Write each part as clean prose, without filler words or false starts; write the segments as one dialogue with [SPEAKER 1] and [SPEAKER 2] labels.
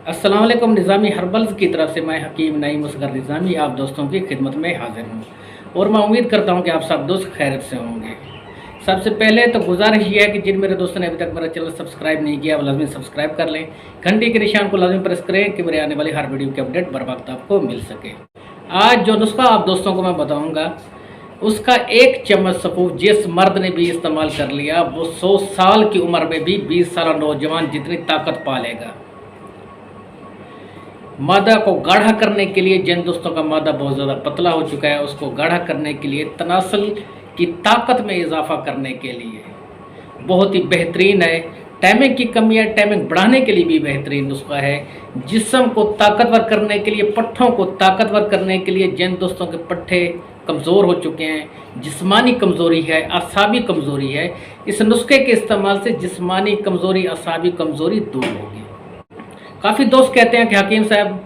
[SPEAKER 1] अस्सलाम वालेकुम। निज़ामी हर्बल्स की तरफ से मैं हकीम नईम असगर निज़ामी आप दोस्तों की खिदमत में हाजिर हूँ और मैं उम्मीद करता हूँ कि आप सब दोस्त खैरियत से होंगे। सबसे पहले तो गुजारिश ये है कि जिन मेरे दोस्तों ने अभी तक मेरा चैनल सब्सक्राइब नहीं किया वो लाजमी सब्सक्राइब कर लें, घंटी के निशान को लाजमी प्रेस करें कि मेरे आने वाली हर वीडियो की अपडेट बर वक्त आपको मिल सके। आज जो नुस्खा आप दोस्तों को मैं बताऊँगा उसका 1 चम्मच सफ़ूफ जिस मर्द ने भी इस्तेमाल कर लिया वो 100 साल की उम्र में भी 20 साल नौजवान जितनी ताकत पा लेगा। मादा को गाढ़ा करने के लिए, जिन दोस्तों का मादा बहुत ज़्यादा पतला हो चुका है उसको गाढ़ा करने के लिए, तनासल की ताकत में इजाफा करने के लिए बहुत ही बेहतरीन है। टाइमिंग की कमी है, टाइमिंग बढ़ाने के लिए भी बेहतरीन नुस्खा है। जिस्म को ताकतवर करने के लिए, पट्ठों को ताकतवर करने के लिए, जिन दोस्तों के पट्ठे कमज़ोर हो चुके हैं, जिस्मानी कमज़ोरी है, असाबी कमज़ोरी है, इस नुस्खे के इस्तेमाल से जिस्मानी कमज़ोरी, असाबी कमज़ोरी दूर होगी। काफ़ी दोस्त कहते हैं कि हकीम साहब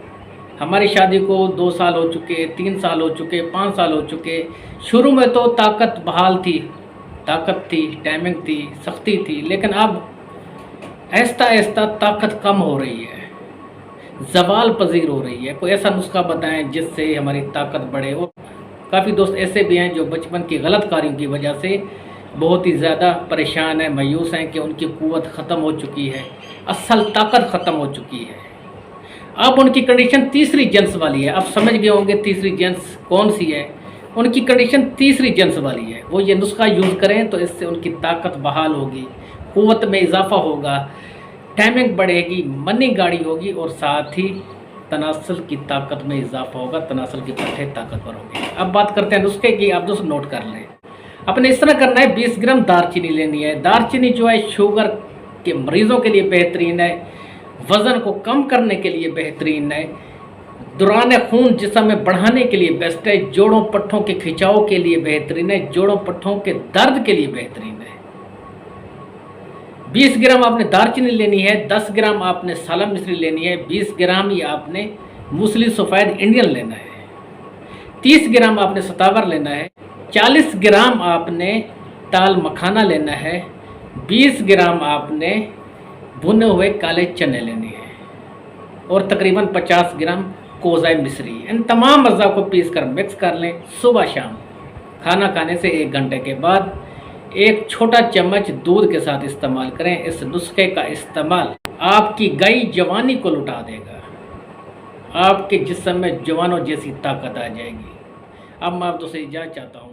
[SPEAKER 1] हमारी शादी को 2 साल हो चुके, 3 साल हो चुके, 5 साल हो चुके, शुरू में तो ताकत बहाल थी, ताकत थी, टाइमिंग थी, सख्ती थी, लेकिन अब आहिस्ता आहिस्ता ताकत कम हो रही है, ज़वाल पजीर हो रही है। कोई ऐसा नुस्खा बताएं जिससे हमारी ताकत बढ़े। और काफ़ी दोस्त ऐसे भी हैं जो बचपन की गलत कार्यों की वजह से बहुत ही ज़्यादा परेशान हैं, मायूस हैं कि उनकी क़ुव्वत ख़त्म हो चुकी है, असल ताकत ख़त्म हो चुकी है। अब उनकी कंडीशन तीसरी जिन्स वाली है। अब समझ गए होंगे तीसरी जिन्स कौन सी है। उनकी कंडीशन तीसरी जिन्स वाली है। वो ये नुस्खा यूज़ करें तो इससे उनकी ताकत बहाल होगी, क़ुव्वत में इजाफा होगा, टाइमिंग बढ़ेगी, मनी गाढ़ी होगी और साथ ही तनासल की ताकत में इजाफा होगा, तनासल के पट्टे ताकतवर होंगे। अब बात करते हैं नुस्खे की। आप दोस्त नोट कर लें। अपने इस तरह करना है, 20 ग्राम दालचीनी लेनी है। दालचीनी जो है शुगर के मरीज़ों के लिए बेहतरीन है, वज़न को कम करने के लिए बेहतरीन है, दौरान खून जिस्म में बढ़ाने के लिए बेस्ट है, जोड़ों पट्ठों के खिंचाव के लिए बेहतरीन है, जोड़ों पट्ठों के दर्द के लिए बेहतरीन है। 20 ग्राम आपने दालचीनी लेनी है, 10 ग्राम आपने साला मिश्री लेनी है, 20 ग्राम ही आपने मूसली सफ़ेद इंडियन लेना है, 30 ग्राम आपने सतावर लेना है, 40 ग्राम आपने दाल मखाना लेना है, 20 ग्राम आपने भुने हुए काले चने लेने हैं और तकरीबन 50 ग्राम कोज़ाई मिश्री। इन तमाम अज़्ज़ा को पीस कर मिक्स कर लें। सुबह शाम खाना खाने से 1 घंटे के बाद 1 छोटा चम्मच दूध के साथ इस्तेमाल करें। इस नुस्खे का इस्तेमाल आपकी गई जवानी को लुटा देगा, आपके जिस्म में जवानों जैसी ताकत आ जाएगी। अब मैं आपसे इजाज़त चाहता हूँ।